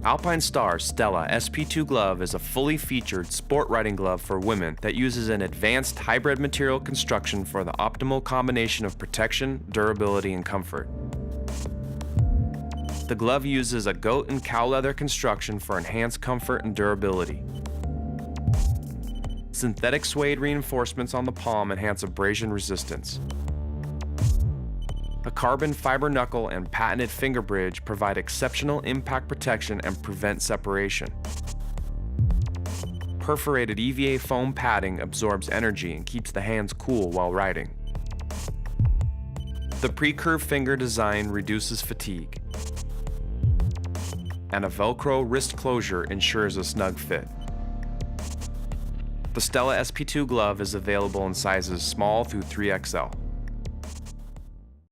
Alpinestars Stella SP-2 glove is a fully featured sport riding glove for women that uses an advanced hybrid material construction for the optimal combination of protection, durability, and comfort. The glove uses a goat and cow leather construction for enhanced comfort and durability. Synthetic suede reinforcements on the palm enhance abrasion resistance. A carbon fiber knuckle and patented finger bridge provide exceptional impact protection and prevent separation. Perforated EVA foam padding absorbs energy and keeps the hands cool while riding. The pre-curved finger design reduces fatigue. And a Velcro wrist closure ensures a snug fit. The Stella SP-2 glove is available in sizes small through 3XL.